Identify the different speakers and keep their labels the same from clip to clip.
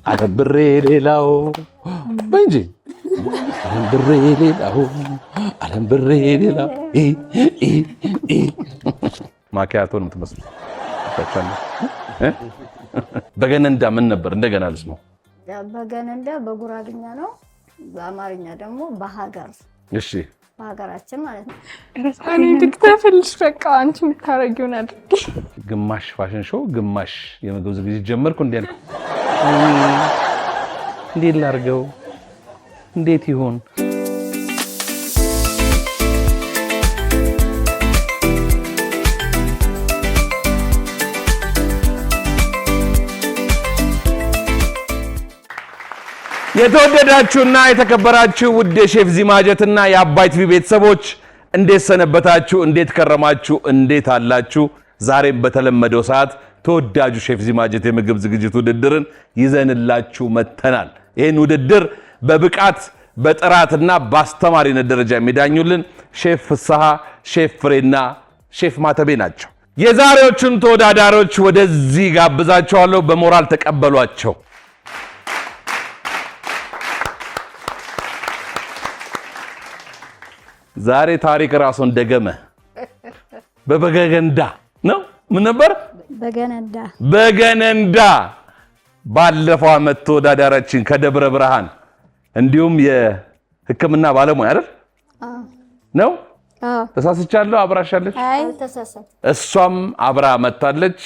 Speaker 1: ዓለም ብሬ ሌላው በእንጂ ዓለም ብሬ ሌላው ዓለም ብሬ ሌላው ማኪያቶ ነው የምትመስለው። በገነንዳ ምን ነበር? እንደገና ልስማው።
Speaker 2: በገነንዳ በጉራግኛ ነው፣ በአማርኛ ደግሞ በሀገር።
Speaker 1: እሺ
Speaker 2: በሀገራችን ማለት ነው።
Speaker 3: እኔ ትክተፈልሽ በቃ አንቺ የምታረጊውን አድርጊ።
Speaker 1: ግማሽ ፋሽን ሾው ግማሽ የምግብ ዝግጅት ጀመርኩ። እንዴት ላድርገው? እንዴት ይሁን? የተወደዳችሁና የተከበራችሁ ውድ የሼፍ ዚማጀትና የአባይ ቲቪ ቤተሰቦች እንዴት ሰነበታችሁ? እንዴት ከረማችሁ? እንዴት አላችሁ? ዛሬም በተለመደው ሰዓት ተወዳጁ ሼፍ ዚማጀት የምግብ ዝግጅት ውድድርን ይዘንላችሁ መተናል። ይህን ውድድር በብቃት በጥራትና በአስተማሪነት ደረጃ የሚዳኙልን ሼፍ ፍስሐ፣ ሼፍ ፍሬና ሼፍ ማተቤ ናቸው። የዛሬዎቹን ተወዳዳሪዎች ወደዚህ ጋብዛቸዋለሁ። በሞራል ተቀበሏቸው። ዛሬ ታሪክ ራሱ እንደገመ በበገነንዳ ነው። ምን ነበር? በገነንዳ ባለፈው ዓመት ተወዳዳሪያችን ከደብረ ብርሃን እንዲሁም የሕክምና ባለሙያ አይደል ነው? ተሳስቻለሁ። አብራሻለች?
Speaker 2: አይ ተሳሳተ።
Speaker 1: እሷም አብራ መጣለች።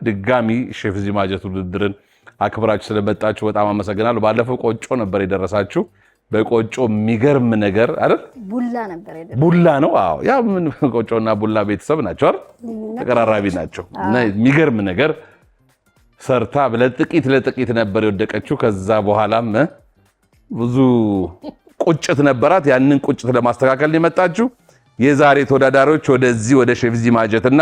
Speaker 1: ድጋሚ ሼፍ ዚማጀት ውድድርን አክብራችሁ ስለመጣችሁ በጣም አመሰግናለሁ። ባለፈው ቆጮ ነበር የደረሳችሁ። በቆጮ የሚገርም ነገር አይደል?
Speaker 2: ቡላ ነበር አይደል?
Speaker 1: ቡላ ነው። አዎ ያ ምን ቆጮና ቡላ ቤተሰብ ናቸው አይደል? ተቀራራቢ ናቸው። እና የሚገርም ነገር ሰርታ ለጥቂት ነበር የወደቀችው። ከዛ በኋላም ብዙ ቁጭት ነበራት። ያንን ቁጭት ለማስተካከል የመጣችው የዛሬ ተወዳዳሪዎች ወደዚህ ወደ ሼፍ ዚማጀትና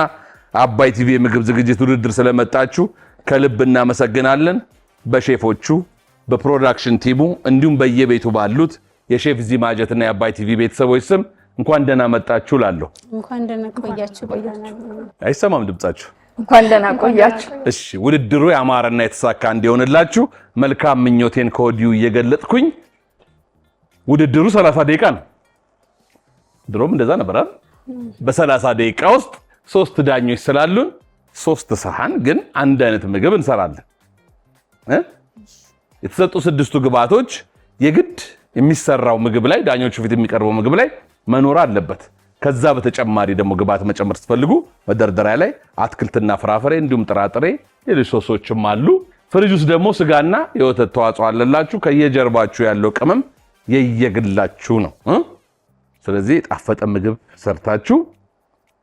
Speaker 1: አባይ ቲቪ የምግብ ዝግጅት ውድድር ስለመጣችሁ ከልብ እናመሰግናለን። በሼፎቹ በፕሮዳክሽን ቲሙ እንዲሁም በየቤቱ ባሉት የሼፍ ዚማጀትና የአባይ ቲቪ ቤተሰቦች ስም እንኳን ደህና መጣችሁ ላለሁ።
Speaker 3: እንኳን ደህና ቆያችሁ።
Speaker 1: አይሰማም ድምጻችሁ?
Speaker 3: እንኳን ደህና ቆያችሁ።
Speaker 1: እሺ ውድድሩ ያማረና የተሳካ እንዲሆንላችሁ መልካም ምኞቴን ከወዲሁ እየገለጥኩኝ ውድድሩ 30 ደቂቃ ነው። ድሮም እንደዛ ነበር አይደል? በ30 ደቂቃ ውስጥ 3 ዳኞች ስላሉን 3 ሰሃን ግን አንድ አይነት ምግብ እንሰራለን። የተሰጡ 6ቱ ግብአቶች የግድ የሚሰራው ምግብ ላይ ዳኞቹ ፊት የሚቀርበው ምግብ ላይ መኖር አለበት። ከዛ በተጨማሪ ደግሞ ግብአት መጨመር ስትፈልጉ መደርደሪያ ላይ አትክልትና ፍራፍሬ እንዲሁም ጥራጥሬ ሌሎች ሶሶችም አሉ። ፍሪጅ ውስጥ ደግሞ ስጋና የወተት ተዋጽኦ አለላችሁ። ከየጀርባችሁ ያለው ቅመም የየግላችሁ ነው። ስለዚህ ጣፈጠ ምግብ ሰርታችሁ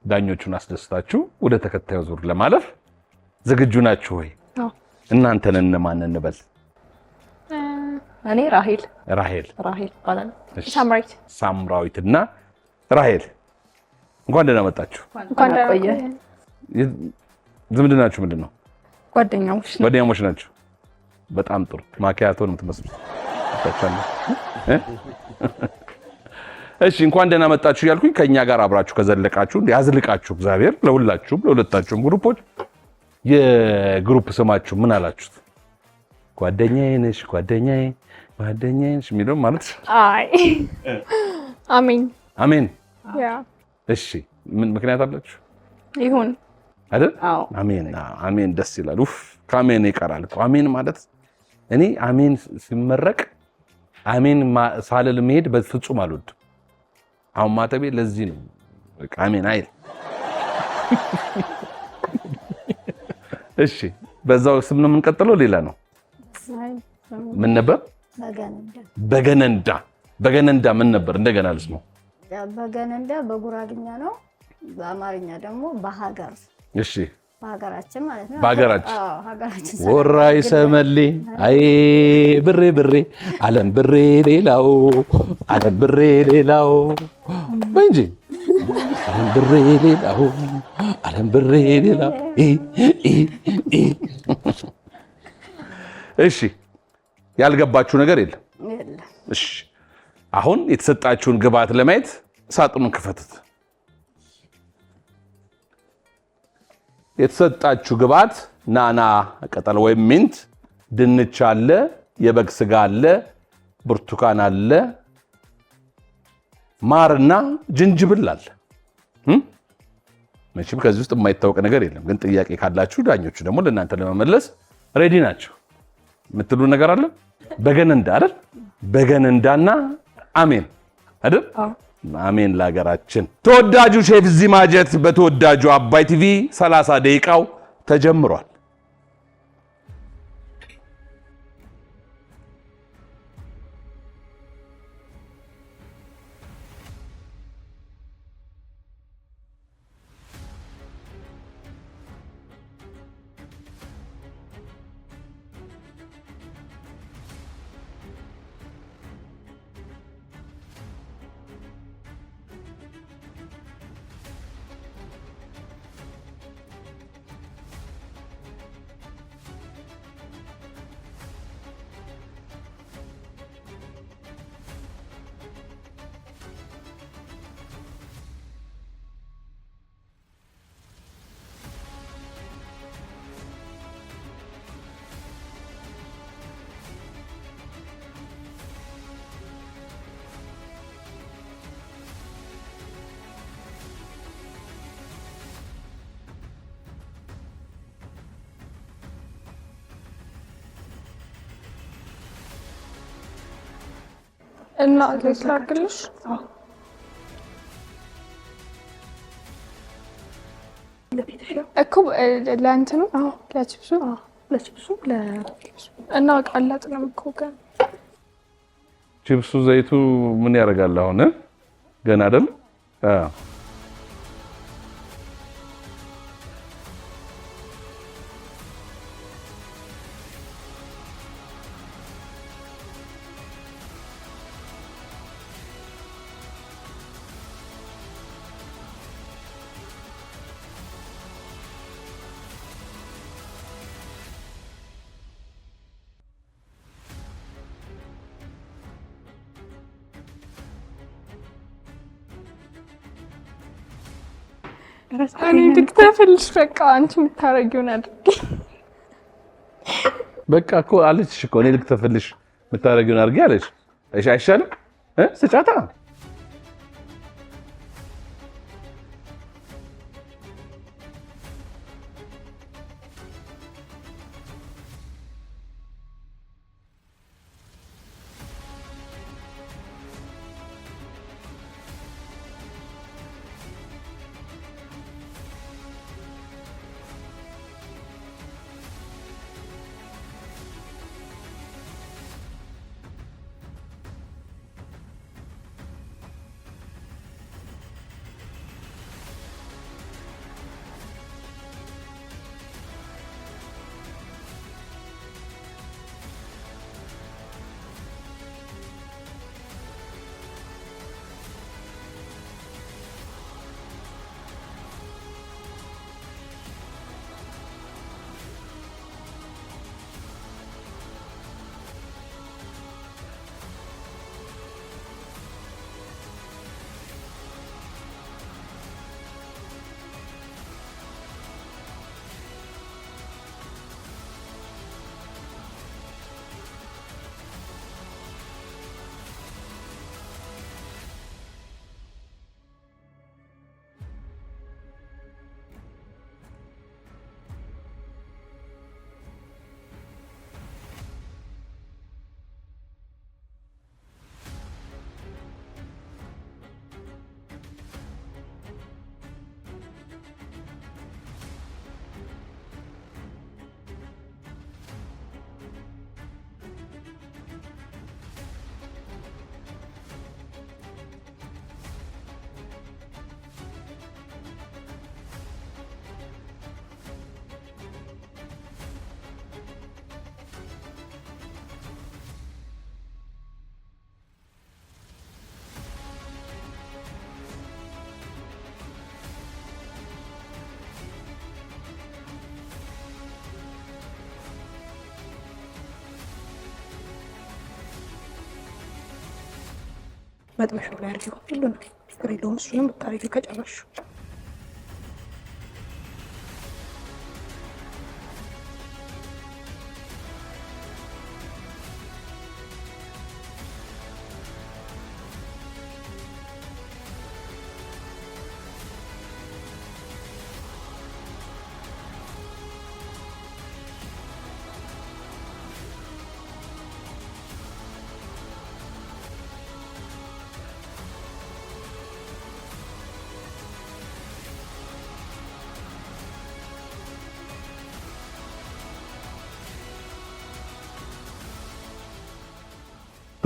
Speaker 1: ዳኞቹን አስደስታችሁ ወደ ተከታዩ ዙር ለማለፍ ዝግጁ ናችሁ ወይ? እናንተን እነማን እንበል?
Speaker 3: እኔ ራሄል
Speaker 2: ባላል
Speaker 1: ሳምራዊትና ራሄል እንኳን ደህና መጣችሁ።
Speaker 3: እንኳን ደህና ቆየ።
Speaker 1: ዝምድናችሁ ምንድን ነው?
Speaker 3: ጓደኛሞች
Speaker 1: ናችሁ። በጣም ጥሩ። ማኪያቶ ነው የምትመስሉት። እሺ እንኳን ደህና መጣችሁ እያልኩኝ ከኛ ጋር አብራችሁ ከዘለቃችሁ ያዝልቃችሁ እግዚአብሔር ለሁላችሁም ለሁለታችሁም ግሩፖች የግሩፕ ስማችሁ ምን አላችሁት? ጓደኛዬ ነሽ የሚለው ማለት
Speaker 3: አይ አሜን ያ
Speaker 1: እሺ ምን ምክንያት አላችሁ?
Speaker 3: ይሁን
Speaker 1: አይደል?
Speaker 3: አዎ
Speaker 1: አሜን ደስ ይላል። ከአሜን ይቀራል እኮ አሜን ማለት እኔ አሜን ሲመረቅ አሜን ሳልል መሄድ በፍጹም አልወድም። አሁን ማተቤ ለዚህ ነው በቃ አሜን አይል። እሺ በዛው ስም ነው የምንቀጥለው? ሌላ ነው ምን ነበር? በገነንዳ ምን ነበር? እንደገና ልስማው።
Speaker 2: በገነንዳ በጉራግኛ ነው፣ በአማርኛ ደግሞ በሀገር።
Speaker 1: እሺ
Speaker 2: በሀገራችን ማለት ነው።
Speaker 1: በሀገራችን
Speaker 2: ሀገራችን
Speaker 1: ወራይ ሰመሌ አይ ብሬ ዓለም ብሬ ሌላው በእንጂ ዓለም ብሬ ሌላው እሺ ያልገባችሁ ነገር የለም? እሺ አሁን የተሰጣችሁን ግብአት ለማየት ሳጥኑን ክፈቱት። የተሰጣችሁ ግብአት ናና ቅጠል ወይም ሚንት ድንች አለ፣ የበግ ስጋ አለ፣ ብርቱካን አለ፣ ማርና ጅንጅብል አለ። መቼም ከዚህ ውስጥ የማይታወቅ ነገር የለም። ግን ጥያቄ ካላችሁ ዳኞቹ ደግሞ ለእናንተ ለመመለስ ሬዲ ናቸው። የምትሉ ነገር አለ? በገነንዳ አይደል? በገነንዳና አሜን አይደል? አሜን ለሀገራችን። ተወዳጁ ሼፍ ዚማጀት በተወዳጁ አባይ ቲቪ 30 ደቂቃው ተጀምሯል።
Speaker 3: እና ለስላግልሽ እኮ ለእንትኑ ለቺፕሱ እና ቃላጥንም እኮ
Speaker 1: ቺፕሱ ዘይቱ ምን ያደርጋል አሁን ገና አይደል?
Speaker 3: እኔ ልክተፍልሽ በቃ አንቺ የምታረጊውን አድርጊ።
Speaker 1: በቃ እኮ አለችሽ እኮ እኔ ልክተፍልሽ የምታረጊውን አድርጊ አለች። እሺ አይሻልም? ስጫታ
Speaker 4: መጥበሻው ላይ አድርጊው። ሁሉንም ችግር የለውም። እሱንም ብታረጊው ከጨረሽ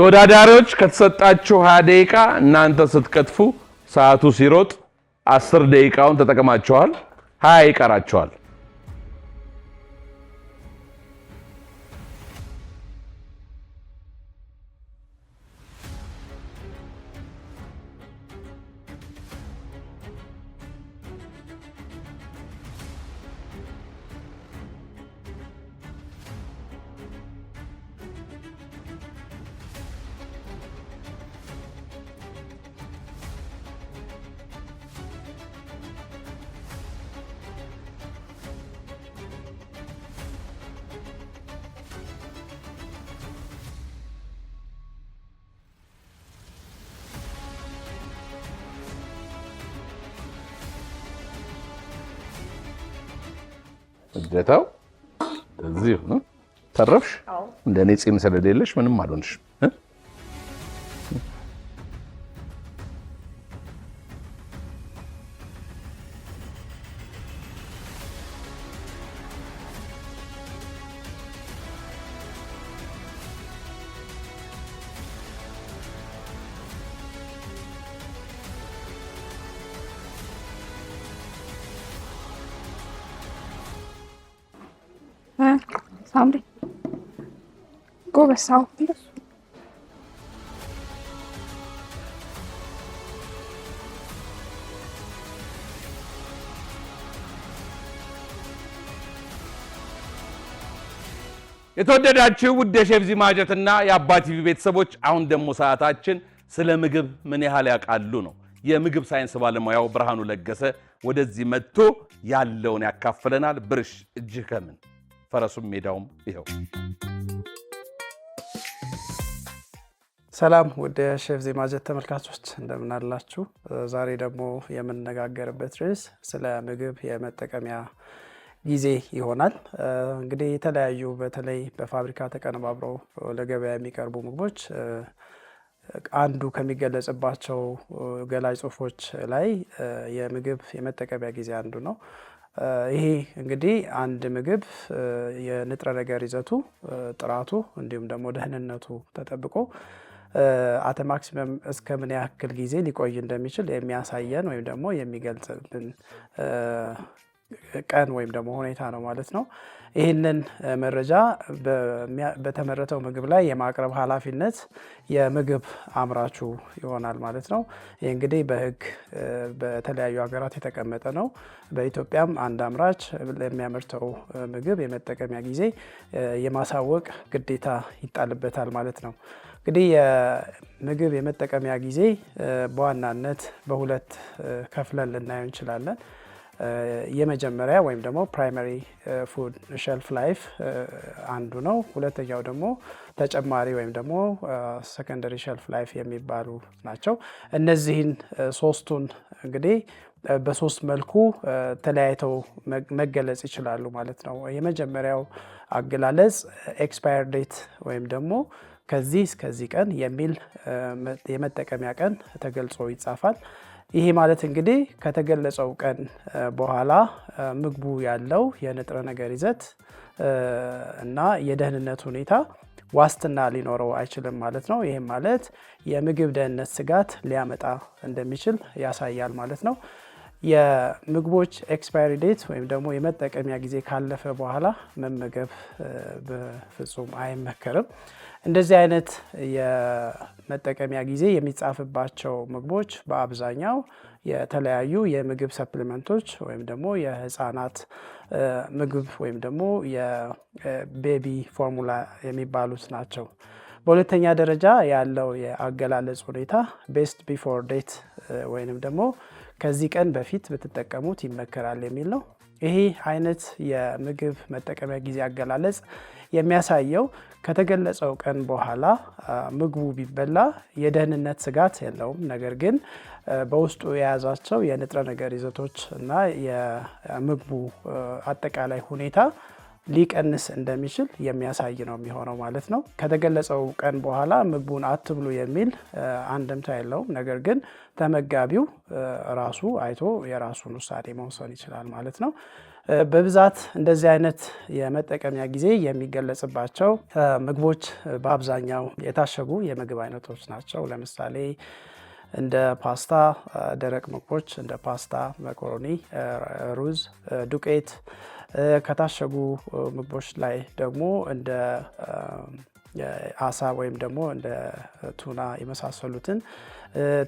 Speaker 1: ተወዳዳሪዎች ከተሰጣችሁ 20 ደቂቃ እናንተ ስትከትፉ ሰዓቱ ሲሮጥ 10 ደቂቃውን ተጠቅማችኋል 20 ይቀራችኋል እጀታው እዚህ ነው ተረፍሽ እንደኔ ጺም ስለሌለሽ ምንም አልሆንሽ
Speaker 3: ሳምሪ ጎበዝ ሰው
Speaker 1: የተወደዳችሁ ውድ የሼፍ ዚማጀትና የአባ ቲቪ ቤተሰቦች አሁን ደግሞ ሰዓታችን ስለ ምግብ ምን ያህል ያውቃሉ ነው የምግብ ሳይንስ ባለሙያው ብርሃኑ ለገሰ ወደዚህ መጥቶ ያለውን ያካፍለናል ብርሽ እጅህ ከምን ፈረሱም ሜዳውም ይሄው
Speaker 5: ሰላም ወደ ሼፍ ዚማጀት ተመልካቾች እንደምን አላችሁ ዛሬ ደግሞ የምንነጋገርበት ርዕስ ስለ ምግብ የመጠቀሚያ ጊዜ ይሆናል እንግዲህ የተለያዩ በተለይ በፋብሪካ ተቀነባብረው ለገበያ የሚቀርቡ ምግቦች አንዱ ከሚገለጽባቸው ገላጭ ጽሁፎች ላይ የምግብ የመጠቀሚያ ጊዜ አንዱ ነው ይሄ እንግዲህ አንድ ምግብ የንጥረ ነገር ይዘቱ ጥራቱ እንዲሁም ደግሞ ደህንነቱ ተጠብቆ አተ ማክሲመም እስከ ምን ያክል ጊዜ ሊቆይ እንደሚችል የሚያሳየን ወይም ደግሞ የሚገልጽልን ቀን ወይም ደግሞ ሁኔታ ነው ማለት ነው ይህንን መረጃ በተመረተው ምግብ ላይ የማቅረብ ኃላፊነት የምግብ አምራቹ ይሆናል ማለት ነው ይህ እንግዲህ በህግ በተለያዩ ሀገራት የተቀመጠ ነው በኢትዮጵያም አንድ አምራች ለሚያመርተው ምግብ የመጠቀሚያ ጊዜ የማሳወቅ ግዴታ ይጣልበታል ማለት ነው እንግዲህ የምግብ የመጠቀሚያ ጊዜ በዋናነት በሁለት ከፍለን ልናየው እንችላለን የመጀመሪያ ወይም ደግሞ ፕራይመሪ ፉድ ሼልፍ ላይፍ አንዱ ነው ሁለተኛው ደግሞ ተጨማሪ ወይም ደግሞ ሰከንደሪ ሼልፍ ላይፍ የሚባሉ ናቸው እነዚህን ሶስቱን እንግዲህ በሶስት መልኩ ተለያይተው መገለጽ ይችላሉ ማለት ነው የመጀመሪያው አገላለጽ ኤክስፓየር ዴት ወይም ደግሞ ከዚህ እስከዚህ ቀን የሚል የመጠቀሚያ ቀን ተገልጾ ይጻፋል ይሄ ማለት እንግዲህ ከተገለጸው ቀን በኋላ ምግቡ ያለው የንጥረ ነገር ይዘት እና የደህንነት ሁኔታ ዋስትና ሊኖረው አይችልም ማለት ነው ይሄም ማለት የምግብ ደህንነት ስጋት ሊያመጣ እንደሚችል ያሳያል ማለት ነው የምግቦች ኤክስፓየሪ ዴት ወይም ደግሞ የመጠቀሚያ ጊዜ ካለፈ በኋላ መመገብ በፍጹም አይመከርም እንደዚህ አይነት የመጠቀሚያ ጊዜ የሚጻፍባቸው ምግቦች በአብዛኛው የተለያዩ የምግብ ሰፕሊመንቶች ወይም ደግሞ የህፃናት ምግብ ወይም ደግሞ የቤቢ ፎርሙላ የሚባሉት ናቸው በሁለተኛ ደረጃ ያለው የአገላለጽ ሁኔታ ቤስት ቢፎር ዴት ወይንም ደግሞ ከዚህ ቀን በፊት ብትጠቀሙት ይመከራል የሚል ነው ይሄ አይነት የምግብ መጠቀሚያ ጊዜ አገላለጽ የሚያሳየው ከተገለጸው ቀን በኋላ ምግቡ ቢበላ የደህንነት ስጋት የለውም ነገር ግን በውስጡ የያዛቸው የንጥረ ነገር ይዘቶች እና የምግቡ አጠቃላይ ሁኔታ ሊቀንስ እንደሚችል የሚያሳይ ነው የሚሆነው ማለት ነው ከተገለጸው ቀን በኋላ ምግቡን አትብሉ የሚል አንድምታ የለውም ነገር ግን ተመጋቢው ራሱ አይቶ የራሱን ውሳኔ መወሰን ይችላል ማለት ነው በብዛት እንደዚህ አይነት የመጠቀሚያ ጊዜ የሚገለጽባቸው ምግቦች በአብዛኛው የታሸጉ የምግብ አይነቶች ናቸው። ለምሳሌ እንደ ፓስታ፣ ደረቅ ምግቦች እንደ ፓስታ፣ መኮሮኒ፣ ሩዝ፣ ዱቄት ከታሸጉ ምግቦች ላይ ደግሞ እንደ አሳ ወይም ደግሞ እንደ ቱና የመሳሰሉትን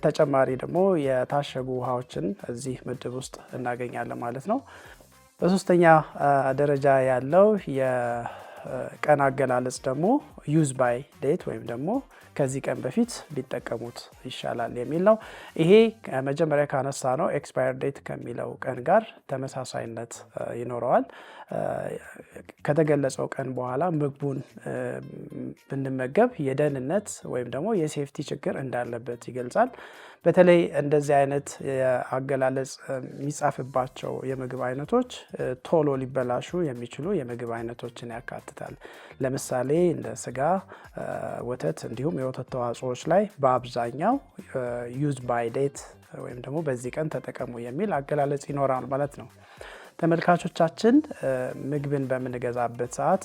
Speaker 5: ተጨማሪ ደግሞ የታሸጉ ውሃዎችን እዚህ ምድብ ውስጥ እናገኛለን ማለት ነው። በሶስተኛ ደረጃ ያለው የቀን አገላለጽ ደግሞ ዩዝ ባይ ዴት ወይም ደግሞ ከዚህ ቀን በፊት ቢጠቀሙት ይሻላል የሚል ነው። ይሄ መጀመሪያ ካነሳ ነው ኤክስፓየር ዴት ከሚለው ቀን ጋር ተመሳሳይነት ይኖረዋል። ከተገለጸው ቀን በኋላ ምግቡን ብንመገብ የደህንነት ወይም ደግሞ የሴፍቲ ችግር እንዳለበት ይገልጻል። በተለይ እንደዚህ አይነት አገላለጽ የሚጻፍባቸው የምግብ አይነቶች ቶሎ ሊበላሹ የሚችሉ የምግብ አይነቶችን ያካትታል። ለምሳሌ እንደ ስጋ፣ ወተት እንዲሁም የወተት ተዋጽኦዎች ላይ በአብዛኛው ዩዝ ባይ ዴት ወይም ደግሞ በዚህ ቀን ተጠቀሙ የሚል አገላለጽ ይኖራል ማለት ነው። ተመልካቾቻችን ምግብን በምንገዛበት ሰዓት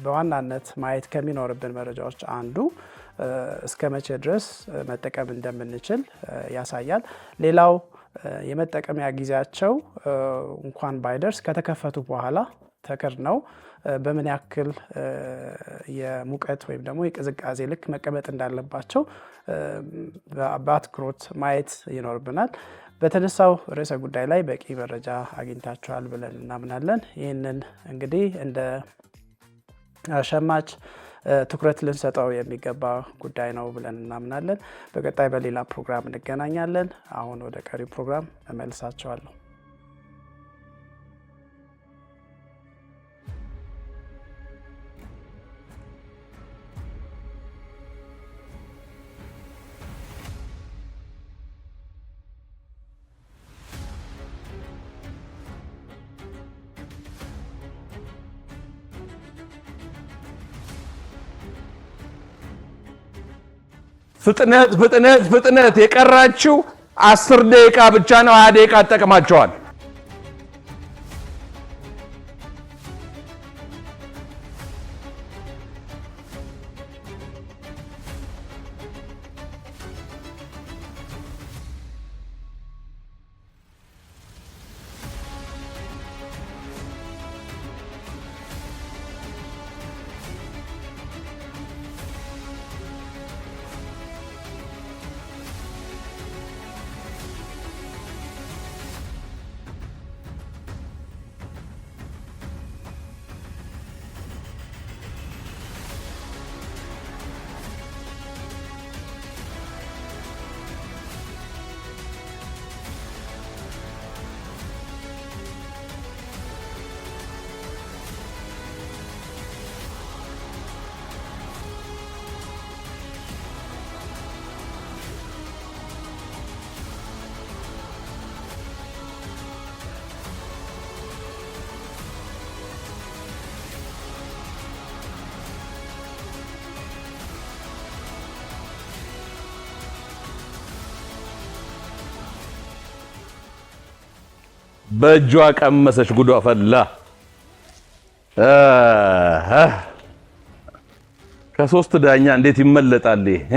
Speaker 5: በዋናነት ማየት ከሚኖርብን መረጃዎች አንዱ እስከ መቼ ድረስ መጠቀም እንደምንችል ያሳያል። ሌላው የመጠቀሚያ ጊዜያቸው እንኳን ባይደርስ ከተከፈቱ በኋላ ተከድነው በምን ያክል የሙቀት ወይም ደግሞ የቅዝቃዜ ልክ መቀመጥ እንዳለባቸው በአትኩሮት ማየት ይኖርብናል። በተነሳው ርዕሰ ጉዳይ ላይ በቂ መረጃ አግኝታችኋል ብለን እናምናለን። ይህንን እንግዲህ እንደ ሸማች ትኩረት ልንሰጠው የሚገባ ጉዳይ ነው ብለን እናምናለን። በቀጣይ በሌላ ፕሮግራም እንገናኛለን። አሁን ወደ ቀሪው ፕሮግራም እመልሳችኋለሁ።
Speaker 1: ፍጥነት ፍጥነት ፍጥነት! የቀራችሁ 10 ደቂቃ ብቻ ነው። 20 ደቂቃ ተጠቅማችኋል። በእጇ ቀመሰች፣ ጉዷ ፈላ። ከሶስት ዳኛ እንዴት ይመለጣል ይሄ?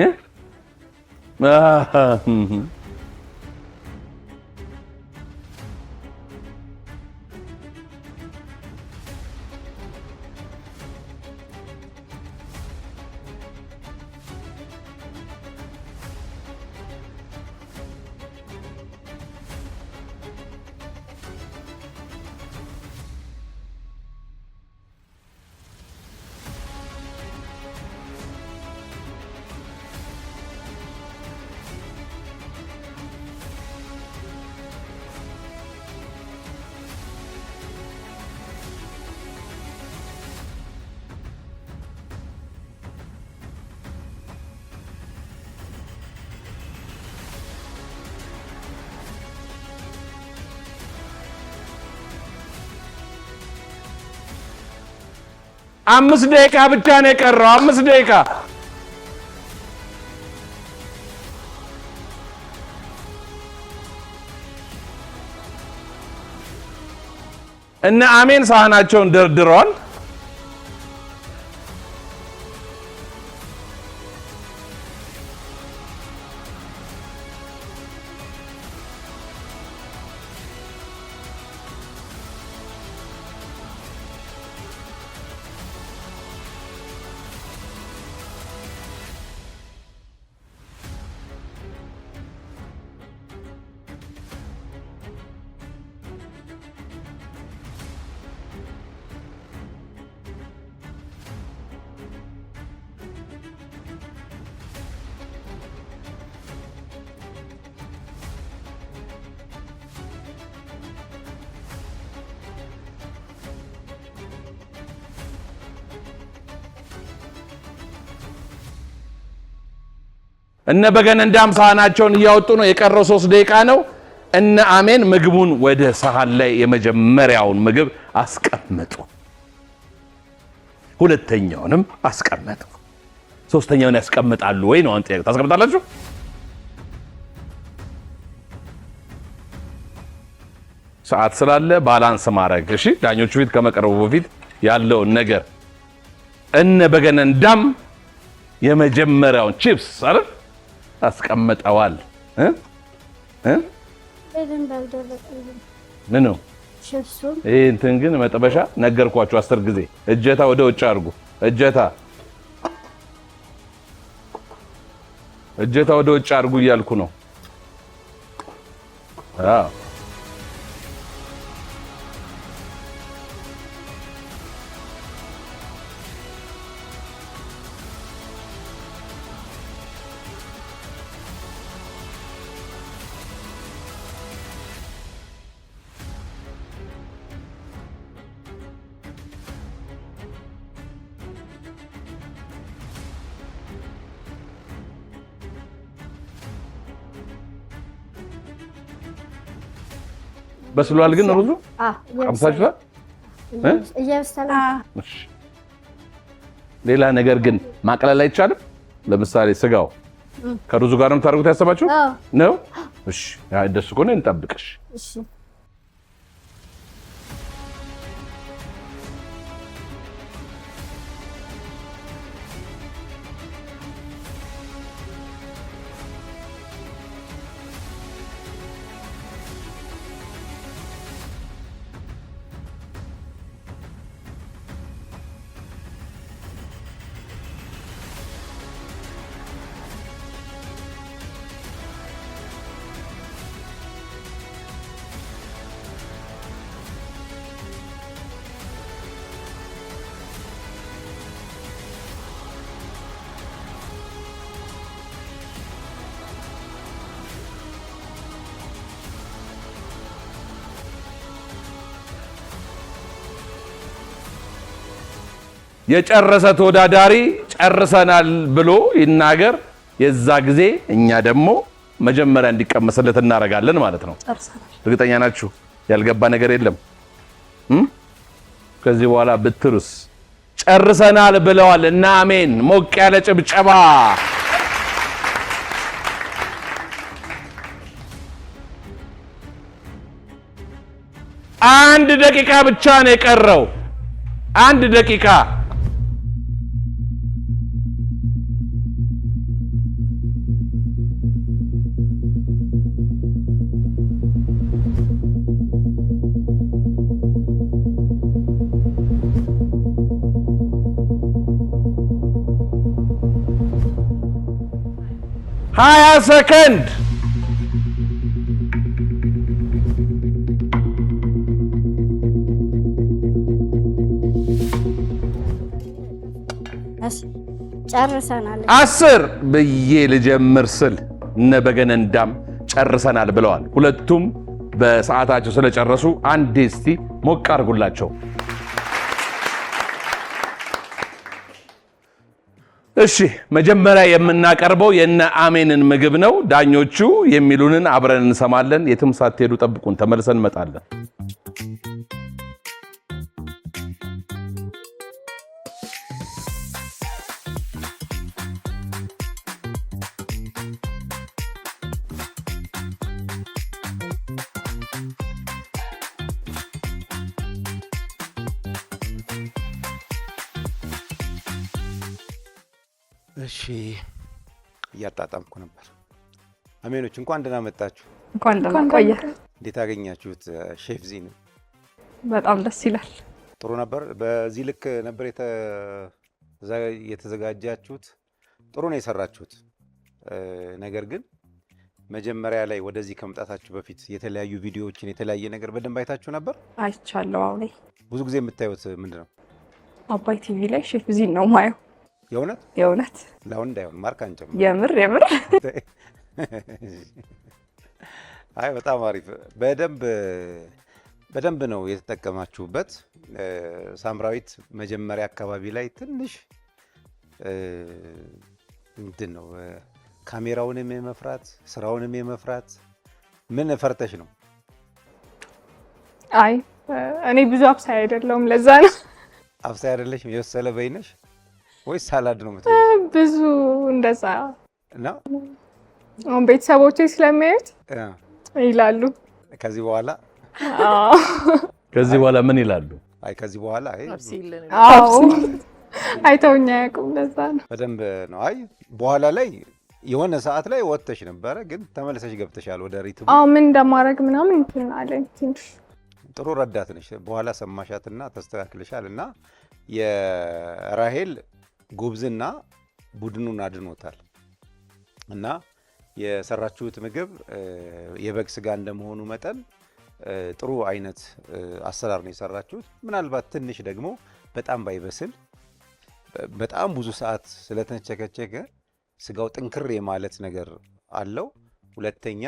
Speaker 1: አምስት ደቂቃ ብቻ ነው የቀረው። 5 ደቂቃ እነ አሜን ሳህናቸውን ደርድረዋል። እነ በገነንዳም ሳህናቸውን እያወጡ ነው። የቀረው 3 ደቂቃ ነው። እነ አሜን ምግቡን ወደ ሳህን ላይ የመጀመሪያውን ምግብ አስቀመጡ። ሁለተኛውንም አስቀመጡ። ሶስተኛውን ያስቀምጣሉ ወይ ነው አንተ ታስቀምጣላችሁ? ሰዓት ስላለ ባላንስ ማድረግ እሺ። ዳኞቹ ፊት ከመቀረቡ በፊት ያለውን ነገር እነ በገነንዳም የመጀመሪያውን ቺፕስ አይደል አስቀምጠዋል። ምን ነው ይሄ እንትን ግን መጥበሻ ነገርኳችሁ 10 ጊዜ እጀታ ወደ ውጭ አድርጉ። እጀታ ወደ ውጭ አድርጉ እያልኩ ነው። አዎ በስሏል ግን ሩዙ ቀምሳችኋል?
Speaker 2: እየበሰለ
Speaker 1: እሺ። ሌላ ነገር ግን ማቅለል አይቻልም። ለምሳሌ ስጋው ከሩዙ ጋር ነው የምታደርጉት ያሰባችሁ ነው? እሺ፣ ደስ ከሆነ እንጠብቅሽ።
Speaker 2: እሺ
Speaker 1: የጨረሰ ተወዳዳሪ ጨርሰናል ብሎ ይናገር። የዛ ጊዜ እኛ ደግሞ መጀመሪያ እንዲቀመስለት እናረጋለን ማለት ነው። እርግጠኛ ናችሁ? ያልገባ ነገር የለም? ከዚህ በኋላ ብትሩስ ጨርሰናል ብለዋል እና አሜን። ሞቅ ያለ ጭብጨባ። አንድ ደቂቃ ብቻ ነው የቀረው። 1 ደቂቃ። ሀያ ሰከንድ
Speaker 2: ጨርሰናል።
Speaker 1: 10 ብዬ ልጀምር ስል እነ በገነንዳም ጨርሰናል ብለዋል። ሁለቱም በሰዓታቸው ስለጨረሱ አንዴ እስቲ ሞቅ አድርጉላቸው። እሺ መጀመሪያ የምናቀርበው የነ አሜንን ምግብ ነው። ዳኞቹ የሚሉንን አብረን እንሰማለን። የትም ሳትሄዱ ጠብቁን፣ ተመልሰን እንመጣለን።
Speaker 6: እሺ እያጣጣምኩ ነበር። አሜኖች እንኳን ደህና መጣችሁ።
Speaker 3: እንኳን ደህና ቆየ።
Speaker 6: እንዴት አገኛችሁት ሼፍ ዚን?
Speaker 3: በጣም ደስ ይላል።
Speaker 6: ጥሩ ነበር። በዚህ ልክ ነበር የተዘጋጃችሁት? ጥሩ ነው የሰራችሁት። ነገር ግን መጀመሪያ ላይ ወደዚህ ከመምጣታችሁ በፊት የተለያዩ ቪዲዮዎችን የተለያየ ነገር በደንብ አይታችሁ ነበር?
Speaker 3: አይቻለሁ። አሁን
Speaker 6: ብዙ ጊዜ የምታዩት ምንድን ነው?
Speaker 3: አባይ ቲቪ ላይ ሼፍ ዚን ነው ማየው።
Speaker 6: የእውነት ለአሁን እንዳይሆን ማርክ አንጨምር።
Speaker 3: የምር
Speaker 6: አይ በጣም አሪፍ። በደንብ ነው የተጠቀማችሁበት። ሳምራዊት መጀመሪያ አካባቢ ላይ ትንሽ ምንድን ነው ካሜራውንም የመፍራት ስራውንም የመፍራት ምን ፈርተሽ ነው?
Speaker 3: አይ እኔ ብዙ አብሳይ አይደለሁም፣ ለዛ ነው።
Speaker 6: አብሳይ አይደለሽም? የወሰለ በይነሽ ወይስ ሳላድ ነው የምትበይው?
Speaker 3: ብዙ እንደዛ
Speaker 6: ነው።
Speaker 3: አሁን ቤተሰቦቼ ስለሚያዩት ይላሉ።
Speaker 6: ከዚህ በኋላ
Speaker 1: ምን ይላሉ?
Speaker 6: አይ ከዚህ በኋላ
Speaker 3: አይተውኛ ያውቁም፣ ለዛ ነው።
Speaker 6: በደንብ ነው። አይ በኋላ ላይ የሆነ ሰዓት ላይ ወጥተሽ ነበረ፣ ግን ተመልሰሽ ገብተሻል ወደ ሪትሙ።
Speaker 3: ምን እንደማደርግ ምናምን እንትን አለኝ ትንሽ።
Speaker 6: ጥሩ ረዳት ነሽ። በኋላ ሰማሻትና ተስተካክልሻል። እና የራሄል ጉብዝና ቡድኑን አድኖታል። እና የሰራችሁት ምግብ የበግ ስጋ እንደመሆኑ መጠን ጥሩ አይነት አሰራር ነው የሰራችሁት። ምናልባት ትንሽ ደግሞ በጣም ባይበስል በጣም ብዙ ሰዓት ስለተንቸከቸከ ስጋው ጥንክር የማለት ነገር አለው። ሁለተኛ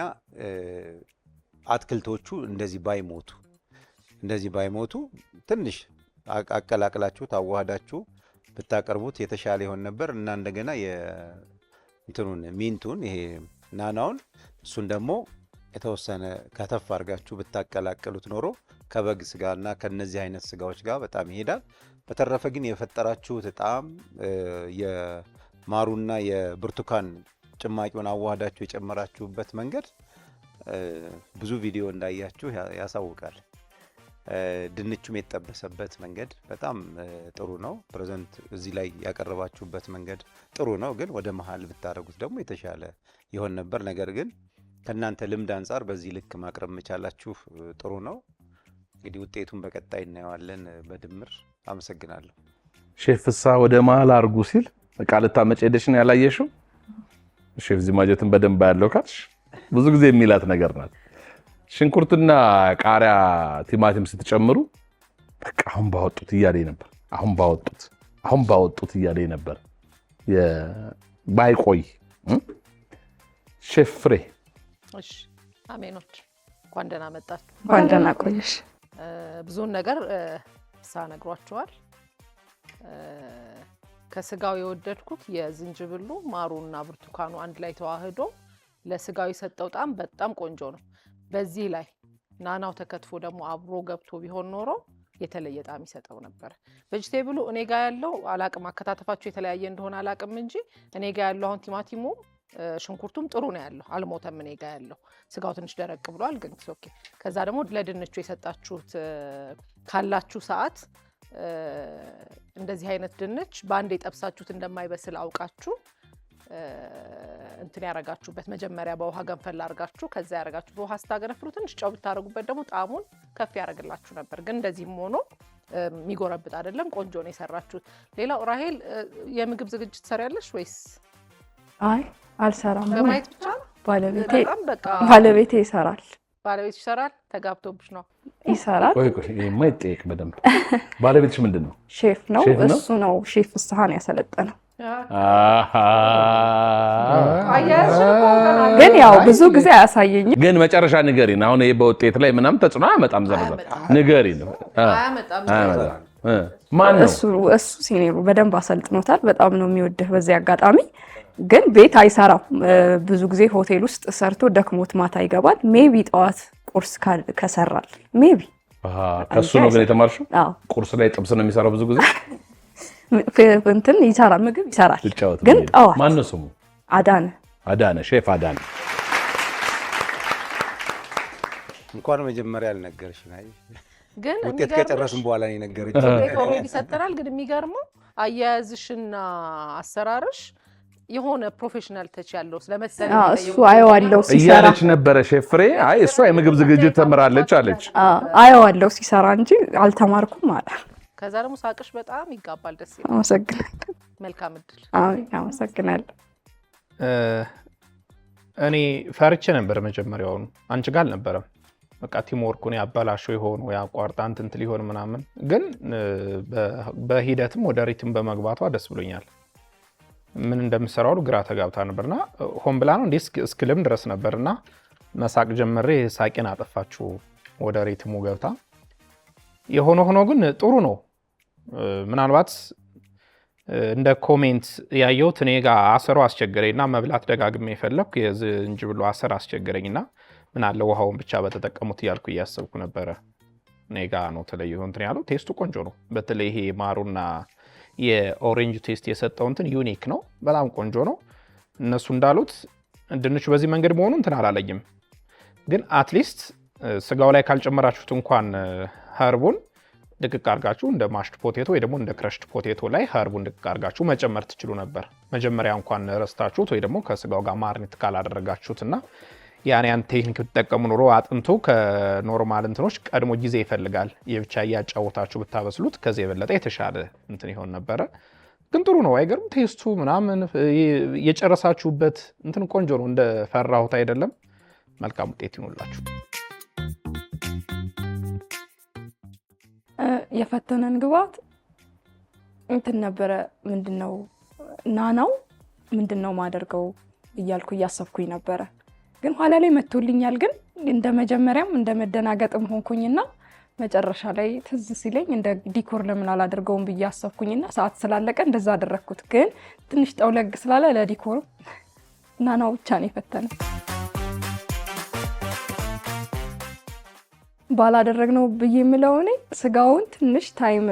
Speaker 6: አትክልቶቹ እንደዚህ ባይሞቱ ትንሽ አቀላቅላችሁ ታዋሃዳችሁ ብታቀርቡት የተሻለ ይሆን ነበር እና እንደገና የእንትኑን ሚንቱን ይሄ ናናውን እሱን ደግሞ የተወሰነ ከተፍ አድርጋችሁ ብታቀላቀሉት ኖሮ ከበግ ስጋና ከነዚህ አይነት ስጋዎች ጋር በጣም ይሄዳል። በተረፈ ግን የፈጠራችሁት በጣም የማሩና የብርቱካን ጭማቂውን አዋህዳችሁ የጨመራችሁበት መንገድ ብዙ ቪዲዮ እንዳያችሁ ያሳውቃል። ድንቹም የተጠበሰበት መንገድ በጣም ጥሩ ነው። ፕሬዘንት እዚህ ላይ ያቀረባችሁበት መንገድ ጥሩ ነው፣ ግን ወደ መሀል ብታደርጉት ደግሞ የተሻለ ይሆን ነበር። ነገር ግን ከእናንተ ልምድ አንጻር በዚህ ልክ ማቅረብ መቻላችሁ ጥሩ ነው። እንግዲህ ውጤቱን በቀጣይ እናየዋለን በድምር። አመሰግናለሁ።
Speaker 1: ሼፍ ፍስሐ ወደ መሀል አርጉ ሲል እቃ ልታመጪ ሄደሽ ነው ያላየሽው? ሼፍ ዚማጀትን በደንብ ያለው ካልሽ ብዙ ጊዜ የሚላት ነገር ናት። ሽንኩርትና ቃሪያ፣ ቲማቲም ስትጨምሩ በቃ አሁን ባወጡት እያለኝ ነበር። ባይቆይ ሼፍ ፍሬ።
Speaker 7: እሺ አሜኖች እንኳን ደህና መጣችሁ።
Speaker 3: እንኳን ደህና ቆየሽ።
Speaker 7: ብዙውን ነገር ሳነግሯቸዋል። ከስጋው የወደድኩት የዝንጅብሉ ማሩና ብርቱካኑ አንድ ላይ ተዋህዶ ለስጋው የሰጠው ጣም በጣም ቆንጆ ነው። በዚህ ላይ ናናው ተከትፎ ደግሞ አብሮ ገብቶ ቢሆን ኖሮ የተለየ ጣም ይሰጠው ነበር። ቬጂቴብሉ እኔ ጋር ያለው አላቅም፣ አከታተፋቸው የተለያየ እንደሆነ አላቅም እንጂ እኔ ጋር ያለው አሁን ቲማቲሙ ሽንኩርቱም ጥሩ ነው ያለው፣ አልሞተም። እኔ ጋር ያለው ስጋው ትንሽ ደረቅ ብሏል፣ ግን ኦኬ። ከዛ ደግሞ ለድንቹ የሰጣችሁት ካላችሁ ሰዓት እንደዚህ አይነት ድንች በአንድ የጠብሳችሁት እንደማይበስል አውቃችሁ እንትን ያረጋችሁበት መጀመሪያ በውሃ ገንፈል አርጋችሁ ከዛ ያረጋችሁ በውሃ ስታገነፍሉ ትንሽ ጨው ብታረጉበት ደግሞ ጣዕሙን ከፍ ያረግላችሁ ነበር። ግን እንደዚህም ሆኖ የሚጎረብጥ አይደለም፣ ቆንጆ ነው የሰራችሁት። ሌላው ራሄል የምግብ ዝግጅት ትሰሪያለሽ ወይስ?
Speaker 3: አይ አልሰራም፣
Speaker 7: ለማየት ብቻ ነው።
Speaker 3: ባለቤቴ ይሰራል።
Speaker 7: ባለቤትሽ ይሰራል? ተጋብቶብሽ ነው?
Speaker 3: ይሰራል።
Speaker 1: ቆይ የማይጠየቅ በደንብ ባለቤትሽ ምንድን ነው?
Speaker 3: ሼፍ ነው። እሱ ነው ሼፍ ፍስሐን ያሰለጠነው። ግን ያው ብዙ ጊዜ አያሳየኝም።
Speaker 1: ግን መጨረሻ ንገሪን። አሁን ይሄ በውጤት ላይ ምናምን ተጽዕኖ አያመጣም? ዘርዘር ንገሪን። ማን ነው
Speaker 3: እሱ? ሲኔሩ በደንብ አሰልጥኖታል። በጣም ነው የሚወድህ። በዚህ አጋጣሚ ግን ቤት አይሰራም። ብዙ ጊዜ ሆቴል ውስጥ ሰርቶ ደክሞት ማታ ይገባል። ሜቢ ጠዋት ቁርስ ከሰራል ሜቢ
Speaker 1: ከሱ ነው ግን የተማርሽው? ቁርስ ላይ ጥብስ ነው የሚሰራው ብዙ ጊዜ
Speaker 3: እንትን ይሰራል፣ ምግብ ይሰራል። ግን ጠዋት
Speaker 1: ማን ነው ስሙ?
Speaker 3: አዳነ
Speaker 1: ሼፍ አዳነ።
Speaker 6: እንኳን መጀመሪያ አልነገርሽ ናይ
Speaker 7: ግን
Speaker 6: ውጤት ከጨረስን በኋላ ነው የነገረች።
Speaker 7: ኦሬዲ ሰጠናል። ግን የሚገርመው አያያዝሽና አሰራርሽ የሆነ ፕሮፌሽናል ተች ያለው ስለመሰለኝ
Speaker 3: እሱ አየዋለሁ ሲሰራ
Speaker 1: እያለች ነበረ ሼፍሬ። አይ እሷ የምግብ ዝግጅት ተምራለች አለች።
Speaker 3: አየዋለሁ ሲሰራ እንጂ አልተማርኩም አለ።
Speaker 7: ከዛ ደግሞ ሳቅሽ በጣም ይጋባል። ደስ ይላል።
Speaker 3: አመሰግናለሁ።
Speaker 7: መልካም እድል።
Speaker 3: አመሰግናለሁ።
Speaker 8: እኔ ፈርቼ ነበር መጀመሪያውን፣ አንቺ ጋር አልነበረም። በቃ ቲም ወርኩን ያበላሸው ይሆን ወይ አቋርጣ እንትን ሊሆን ምናምን፣ ግን በሂደትም ወደ ሪትም በመግባቷ ደስ ብሎኛል። ምን እንደምሰራው ግራ ተጋብታ ነበርና ሆን ብላ ነው እንዴ እስክልም ድረስ ነበርና መሳቅ ጀመሬ። ሳቄን አጠፋችሁ ወደ ሪትሙ ገብታ። የሆነ ሆኖ ግን ጥሩ ነው። ምናልባት እንደ ኮሜንት ያየሁት እኔ ጋር አሰሩ አስቸገረኝና መብላት ደጋግሜ የፈለኩ የዝንጅብሉ አሰር አስቸገረኝና ምን አለ ውሃውን ብቻ በተጠቀሙት እያልኩ እያሰብኩ ነበረ። እኔ ጋር ነው ተለየው እንትን ያለው። ቴስቱ ቆንጆ ነው። በተለይ ይሄ ማሩና የኦሬንጅ ቴስት የሰጠው እንትን ዩኒክ ነው። በጣም ቆንጆ ነው። እነሱ እንዳሉት ድንቹ በዚህ መንገድ መሆኑ እንትን አላለኝም፣ ግን አትሊስት ስጋው ላይ ካልጨመራችሁት እንኳን ሀርቡን ድቅቅ አርጋችሁ እንደ ማሽድ ፖቴቶ ወይ ደግሞ እንደ ክረሽድ ፖቴቶ ላይ ሀርቡን ድቅቅ አርጋችሁ መጨመር ትችሉ ነበር። መጀመሪያ እንኳን ረስታችሁት ወይ ደግሞ ከስጋው ጋር ማርኔት ካላደረጋችሁትና ያን ቴክኒክ ብትጠቀሙ ኖሮ አጥንቱ ከኖርማል እንትኖች ቀድሞ ጊዜ ይፈልጋል። የብቻ እያጫወታችሁ ብታበስሉት ከዚህ የበለጠ የተሻለ እንትን ይሆን ነበረ። ግን ጥሩ ነው፣ አይገርም? ቴስቱ ምናምን የጨረሳችሁበት እንትን ቆንጆ ነው። እንደ ፈራሁት አይደለም። መልካም ውጤት ይኑላችሁ።
Speaker 3: የፈተነን ግባት እንትን ነበረ። ምንድነው ናናው ምንድነው ማደርገው እያልኩ እያሰብኩኝ ነበረ። ግን ኋላ ላይ መጥቶልኛል። ግን እንደ መጀመሪያም እንደ መደናገጥም ሆንኩኝና መጨረሻ ላይ ትዝ ሲለኝ እንደ ዲኮር ለምን አላደርገውም ብዬ አሰብኩኝና ሰዓት ስላለቀ እንደዛ አደረግኩት። ግን ትንሽ ጠውለግ ስላለ ለዲኮር ናናው ብቻ ነው የፈተነው። ባላደረግነው ብዬ የምለው እኔ ስጋውን ትንሽ ታይም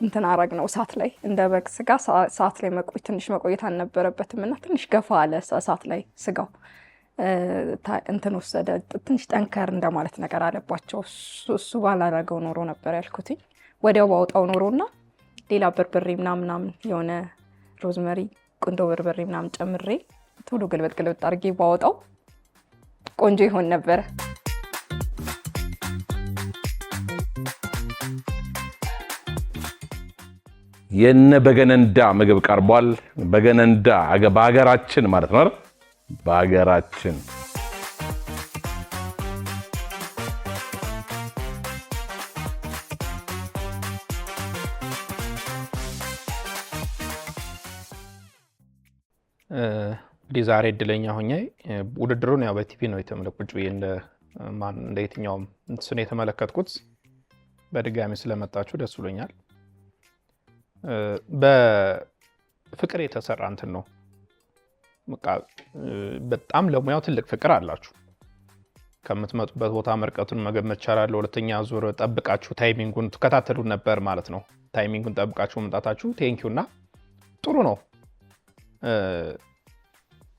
Speaker 3: እንትን አረግ ነው እሳት ላይ እንደ በግ ስጋ ሰዓት ላይ ትንሽ መቆየት አልነበረበትም እና ትንሽ ገፋ አለ እሳት ላይ ስጋው እንትን ወሰደ። ትንሽ ጠንከር እንደማለት ነገር አለባቸው። እሱ ባላደረገው ኖሮ ነበር ያልኩትኝ። ወዲያው ባወጣው ኖሮና ሌላ በርበሬ ምናምን የሆነ ሮዝመሪ ቁንዶ በርበሬ ምናምን ጨምሬ ቶሎ ገልበጥ አድርጌ ባወጣው ቆንጆ ይሆን ነበረ።
Speaker 1: የነ በገነንዳ ምግብ ቀርቧል። በገነንዳ በሀገራችን ማለት ነው። በሀገራችን
Speaker 8: ዛሬ እድለኛ ሆኜ ውድድሩን ያው በቲቪ ነው የተመለከትኩት ብዬ እንደ የትኛውም እንትን የተመለከትኩት። በድጋሚ ስለመጣችሁ ደስ ብሎኛል። በፍቅር የተሰራ እንትን ነው። በጣም ለሙያው ትልቅ ፍቅር አላችሁ። ከምትመጡበት ቦታ መርቀቱን መገመት ይቻላል። ሁለተኛ ዙር ጠብቃችሁ ታይሚንጉን ተከታተሉ ነበር ማለት ነው። ታይሚንጉን ጠብቃችሁ መምጣታችሁ ቴንኪውና ጥሩ ነው።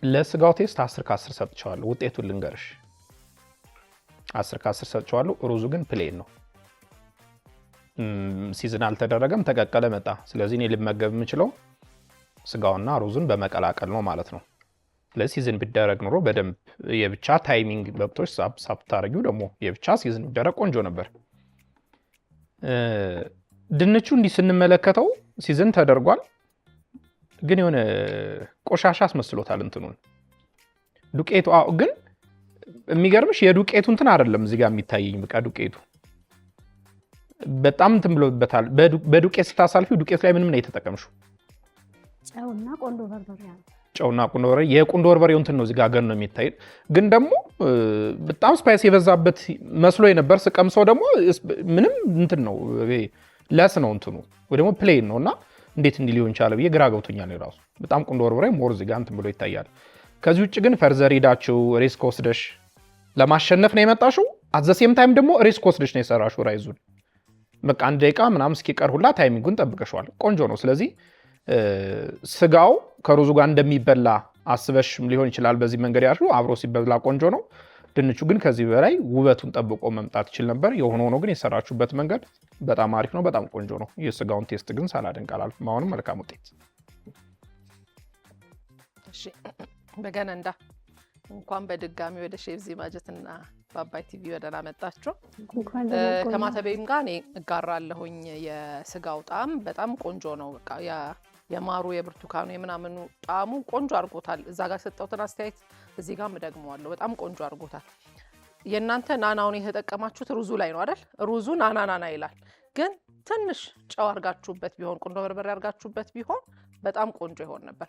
Speaker 8: ለስጋው ቴስት 10 ከ10 ሰጥቻለሁ። ውጤቱን ልንገርሽ፣ 10 ከ10 ሰጥቻለሁ። ሩዙ ግን ፕሌን ነው። ሲዝን አልተደረገም፣ ተቀቀለ መጣ። ስለዚህ እኔ ልመገብ የምችለው ስጋውና ሩዙን በመቀላቀል ነው ማለት ነው። ለሲዝን ቢደረግ ኖሮ በደንብ የብቻ ታይሚንግ በቅቶች ሳብ ታረጊው ደግሞ የብቻ ሲዝን ቢደረግ ቆንጆ ነበር። ድንቹ እንዲህ ስንመለከተው ሲዝን ተደርጓል፣ ግን የሆነ ቆሻሻ አስመስሎታል እንትኑን ዱቄቱ። ግን የሚገርምሽ የዱቄቱ እንትን አይደለም እዚህ ጋር የሚታየኝ። በቃ ዱቄቱ በጣም እንትን ብሎበታል። በዱቄት ስታሳልፊው ዱቄት ላይ ምንም ነው የተጠቀምሽው?
Speaker 2: ጨውና ቆንዶ በርበሬ አለ።
Speaker 8: ጨውና ቆንዶ በርበሬ። የቆንዶ በርበሬው እንትን ነው እዚህ ጋር ገን ነው የሚታይ። ግን ደግሞ በጣም ስፓይስ የበዛበት መስሎ የነበር ስቀምሰው ደግሞ ምንም እንትን ነው ለስ ነው እንትኑ ወይ ደግሞ ፕሌን ነውና እንዴት እንዲህ ሊሆን ይችላል ብዬ ግራ ገብቶኛል። ራሱ በጣም ቆንዶ በርበሬ ሞር እዚህ ጋር እንትን ብሎ ይታያል። ከዚህ ውጭ ግን ፈርዘር ሄዳችሁ ሪስክ ወስደሽ ለማሸነፍ ነው የመጣሽው። አዘሴም ታይም ደግሞ ሪስክ ወስደሽ ነው የሰራሽው ራይዙን። በቃ 1 ደቂቃ ምናምን እስኪቀር ሁላ ታይሚንጉን ጠብቀሽዋል። ቆንጆ ነው። ስለዚህ ስጋው ከሩዙ ጋር እንደሚበላ አስበሽም ሊሆን ይችላል በዚህ መንገድ ያልሽው። አብሮ ሲበላ ቆንጆ ነው። ድንቹ ግን ከዚህ በላይ ውበቱን ጠብቆ መምጣት ይችል ነበር። የሆነ ሆኖ ግን የሰራችሁበት መንገድ በጣም አሪፍ ነው። በጣም ቆንጆ ነው። የስጋውን ቴስት ግን ሳላደንቅ አላልፍም። አሁንም መልካም ውጤት።
Speaker 7: እሺ በገነንዳ እንኳን በድጋሚ ወደ ሼፍ ዚማጀት እና በአባይ ቲቪ ወደና መጣችሁ። ከማተቤም ጋር እኔ እጋራለሁኝ። የስጋው ጣዕም በጣም ቆንጆ ነው። በቃ የማሩ የብርቱካኑ የምናምኑ ጣዕሙ ቆንጆ አድርጎታል። እዛ ጋር ሰጠውትን አስተያየት እዚህ ጋር እደግመዋለሁ። በጣም ቆንጆ አድርጎታል። የእናንተ ናናውን የተጠቀማችሁት ሩዙ ላይ ነው አይደል? ሩዙ ናና ይላል። ግን ትንሽ ጨው አርጋችሁበት ቢሆን ቁንዶ በርበሬ አርጋችሁበት ቢሆን በጣም ቆንጆ ይሆን ነበር።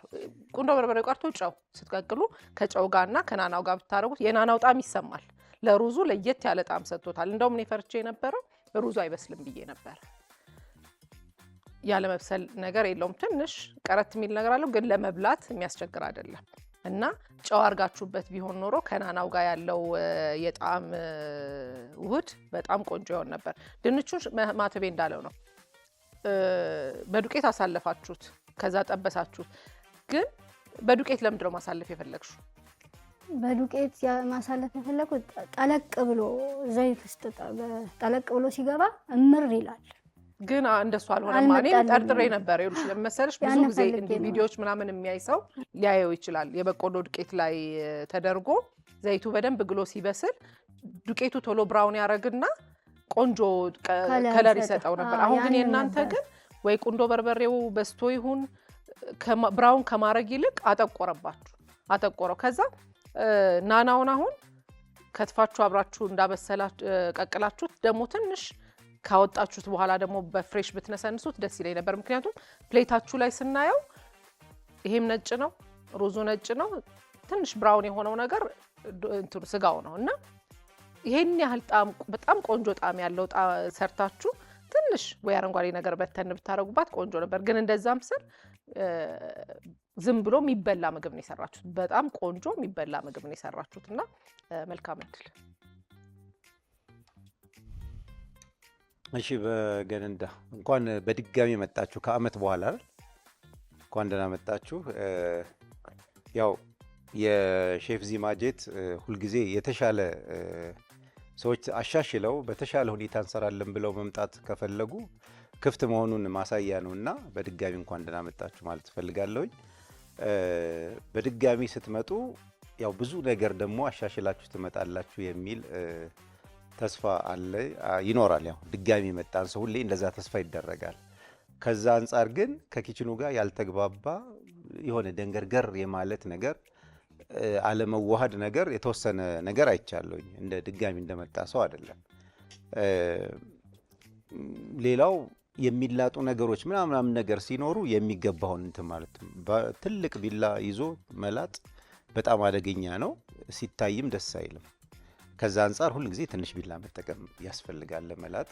Speaker 7: ቁንዶ በርበሬ ቀርቶ ጨው ስትቀቅሉ ከጨው ጋርና ከናናው ጋር ብታረጉት የናናው ጣዕም ይሰማል። ለሩዙ ለየት ያለ ጣዕም ሰጥቶታል። እንደውም እኔ ፈርቼ የነበረው ሩዙ አይበስልም ብዬ ነበር። ያለ መብሰል ነገር የለውም። ትንሽ ቀረት የሚል ነገር አለው፣ ግን ለመብላት የሚያስቸግር አይደለም። እና ጨው አርጋችሁበት ቢሆን ኖሮ ከናናው ጋር ያለው የጣዕም ውህድ በጣም ቆንጆ ይሆን ነበር። ድንቹን ማተቤ እንዳለው ነው። በዱቄት አሳለፋችሁት፣ ከዛ ጠበሳችሁት። ግን በዱቄት ለምንድነው ማሳለፍ የፈለግሽው?
Speaker 2: በዱቄት ማሳለፍ የፈለኩት ጠለቅ ብሎ ዘይት ውስጥ ጠለቅ ብሎ ሲገባ እምር ይላል።
Speaker 7: ግን እንደሱ አልሆነም። እኔም ጠርጥሬ ነበር። ይኸውልሽ ለመሰለሽ ብዙ ጊዜ እንዲህ ቪዲዮዎች ምናምን የሚያይ ሰው ሊያየው ይችላል። የበቆሎ ዱቄት ላይ ተደርጎ ዘይቱ በደንብ ግሎ ሲበስል ዱቄቱ ቶሎ ብራውን ያረግና ቆንጆ ከለር ይሰጠው ነበር። አሁን ግን የእናንተ ግን ወይ ቁንዶ በርበሬው በስቶ ይሁን ብራውን ከማረግ ይልቅ አጠቆረው። ከዛ ናናውን አሁን ከትፋችሁ አብራችሁ እንዳበሰላችሁ ቀቅላችሁት ደግሞ ትንሽ ካወጣችሁት በኋላ ደግሞ በፍሬሽ ብትነሰንሱት ደስ ይለኝ ነበር። ምክንያቱም ፕሌታችሁ ላይ ስናየው ይሄም ነጭ ነው፣ ሩዙ ነጭ ነው፣ ትንሽ ብራውን የሆነው ነገር እንትሩ ስጋው ነው እና ይሄን ያህል ጣዕም በጣም ቆንጆ ጣዕም ያለው ሰርታችሁ ትንሽ ወይ አረንጓዴ ነገር በተን ብታረጉባት ቆንጆ ነበር። ግን እንደዛም ስል ዝም ብሎ የሚበላ ምግብ ነው የሰራችሁት። በጣም ቆንጆ የሚበላ ምግብ ነው የሰራችሁት እና መልካም እድል።
Speaker 6: እሺ በገነንዳ እንኳን በድጋሚ መጣችሁ ከአመት በኋላ አይደል? እንኳን ደህና መጣችሁ። ያው የሼፍ ዚማጀት ሁልጊዜ የተሻለ ሰዎች አሻሽለው በተሻለ ሁኔታ እንሰራለን ብለው መምጣት ከፈለጉ ክፍት መሆኑን ማሳያ ነውና በድጋሚ እንኳን ደህና መጣችሁ ማለት ፈልጋለሁኝ። በድጋሚ ስትመጡ ያው ብዙ ነገር ደግሞ አሻሽላችሁ ትመጣላችሁ የሚል ተስፋ አለ ይኖራል። ያው ድጋሚ መጣን ሰው ሁሌ እንደዛ ተስፋ ይደረጋል። ከዛ አንፃር ግን ከኪችኑ ጋር ያልተግባባ የሆነ ደንገርገር የማለት ነገር አለመዋሃድ ነገር የተወሰነ ነገር አይቻለሁኝ። እንደ ድጋሚ እንደመጣ ሰው አይደለም። ሌላው የሚላጡ ነገሮች ምናምን ነገር ሲኖሩ የሚገባውን እንትን ማለት ትልቅ ቢላ ይዞ መላጥ በጣም አደገኛ ነው፣ ሲታይም ደስ አይልም። ከዛ አንፃር ሁሉ ጊዜ ትንሽ ቢላ መጠቀም ያስፈልጋል ለመላጥ።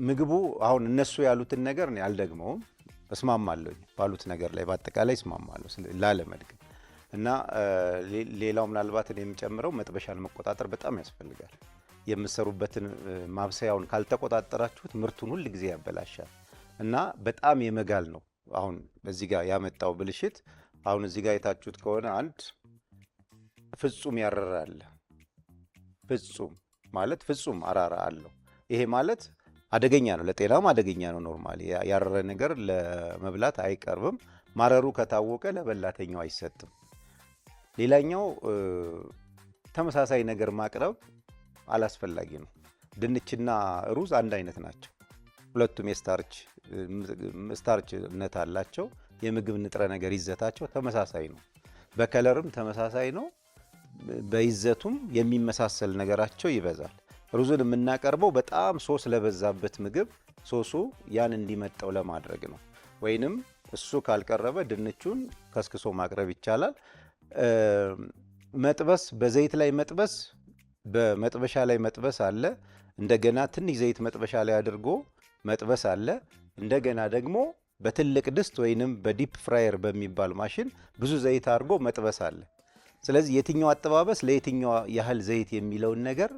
Speaker 6: ምግቡ አሁን እነሱ ያሉትን ነገር እኔ አልደግመውም፣ እስማማለሁ ባሉት ነገር ላይ በአጠቃላይ እስማማለሁ ላለመድገም እና ሌላው ምናልባት እኔ የምጨምረው መጥበሻን መቆጣጠር በጣም ያስፈልጋል። የምትሰሩበትን ማብሰያውን ካልተቆጣጠራችሁት ምርቱን ሁሉ ጊዜ ያበላሻል እና በጣም የመጋል ነው። አሁን በዚህ ጋር ያመጣው ብልሽት አሁን እዚህ ጋር የታችሁት ከሆነ አንድ ፍጹም ያረረ አለ። ፍጹም ማለት ፍጹም አራራ አለው። ይሄ ማለት አደገኛ ነው፣ ለጤናም አደገኛ ነው። ኖርማሊ ያረረ ነገር ለመብላት አይቀርብም። ማረሩ ከታወቀ ለበላተኛው አይሰጥም። ሌላኛው ተመሳሳይ ነገር ማቅረብ አላስፈላጊ ነው። ድንችና ሩዝ አንድ አይነት ናቸው። ሁለቱም ስታርችነት አላቸው። የምግብ ንጥረ ነገር ይዘታቸው ተመሳሳይ ነው። በከለርም ተመሳሳይ ነው። በይዘቱም የሚመሳሰል ነገራቸው ይበዛል። ሩዝን የምናቀርበው በጣም ሶስ ለበዛበት ምግብ ሶሱ ያን እንዲመጣው ለማድረግ ነው። ወይንም እሱ ካልቀረበ ድንቹን ከስክሶ ማቅረብ ይቻላል። መጥበስ፣ በዘይት ላይ መጥበስ፣ በመጥበሻ ላይ መጥበስ አለ። እንደገና ትንሽ ዘይት መጥበሻ ላይ አድርጎ መጥበስ አለ። እንደገና ደግሞ በትልቅ ድስት ወይንም በዲፕ ፍራየር በሚባል ማሽን ብዙ ዘይት አድርጎ መጥበስ አለ። ስለዚህ የትኛው አጠባበስ ለየትኛው ያህል ዘይት የሚለውን ነገር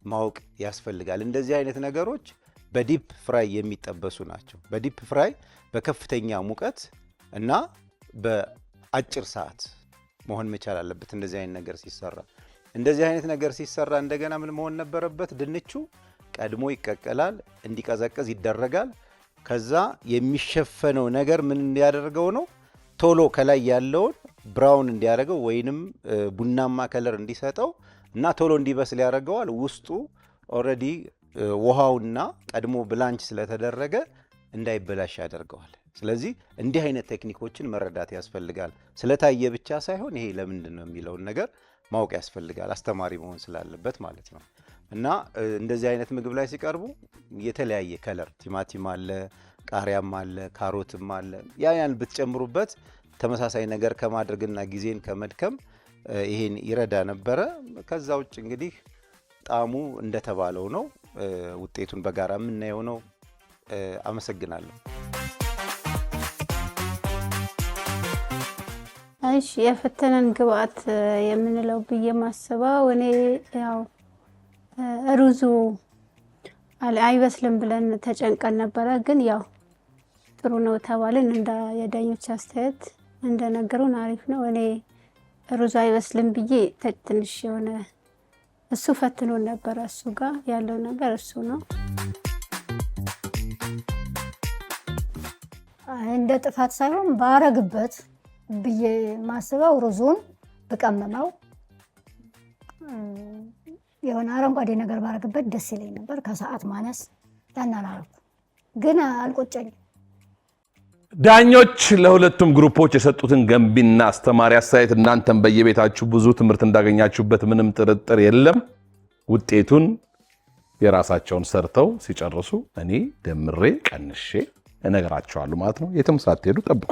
Speaker 6: ማወቅ ያስፈልጋል። እንደዚህ አይነት ነገሮች በዲፕ ፍራይ የሚጠበሱ ናቸው። በዲፕ ፍራይ በከፍተኛ ሙቀት እና በአጭር ሰዓት መሆን መቻል አለበት። እንደዚህ አይነት ነገር ሲሰራ እንደገና ምን መሆን ነበረበት? ድንቹ ቀድሞ ይቀቀላል፣ እንዲቀዘቅዝ ይደረጋል። ከዛ የሚሸፈነው ነገር ምን እንዲያደርገው ነው? ቶሎ ከላይ ያለውን ብራውን እንዲያደርገው ወይንም ቡናማ ከለር እንዲሰጠው እና ቶሎ እንዲበስል ያደርገዋል። ውስጡ ኦልሬዲ ውሃውና ቀድሞ ብላንች ስለተደረገ እንዳይበላሽ ያደርገዋል። ስለዚህ እንዲህ አይነት ቴክኒኮችን መረዳት ያስፈልጋል። ስለታየ ብቻ ሳይሆን ይሄ ለምንድን ነው የሚለውን ነገር ማወቅ ያስፈልጋል፣ አስተማሪ መሆን ስላለበት ማለት ነው። እና እንደዚህ አይነት ምግብ ላይ ሲቀርቡ የተለያየ ከለር ቲማቲም አለ፣ ቃሪያም አለ፣ ካሮትም አለ። ያን ብትጨምሩበት ተመሳሳይ ነገር ከማድረግና ጊዜን ከመድከም ይሄን ይረዳ ነበረ። ከዛ ውጭ እንግዲህ ጣዕሙ እንደተባለው ነው። ውጤቱን በጋራ የምናየው ነው። አመሰግናለሁ።
Speaker 2: እሺ የፈተነን ግብአት የምንለው ብዬ ማስበው እኔ ያው ሩዙ አይበስልም ብለን ተጨንቀን ነበረ። ግን ያው ጥሩ ነው ተባልን። እንደ የዳኞች አስተያየት እንደነገሩን አሪፍ ነው። እኔ ሩዙ አይበስልም ብዬ ትንሽ የሆነ እሱ ፈትኖን ነበረ። እሱ ጋር ያለው ነገር እሱ ነው። እንደ ጥፋት ሳይሆን ባረግበት ብዬ ማስበው ሩዙን ብቀመመው የሆነ አረንጓዴ ነገር ባረግበት ደስ ይለኝ ነበር። ከሰዓት ማነስ ያናላልኩ ግን አልቆጨኝም።
Speaker 1: ዳኞች ለሁለቱም ግሩፖች የሰጡትን ገንቢና አስተማሪ አስተያየት እናንተም በየቤታችሁ ብዙ ትምህርት እንዳገኛችሁበት ምንም ጥርጥር የለም። ውጤቱን የራሳቸውን ሰርተው ሲጨርሱ እኔ ደምሬ ቀንሼ እነግራቸዋለሁ ማለት ነው። የትም ሳትሄዱ ጠብቁ።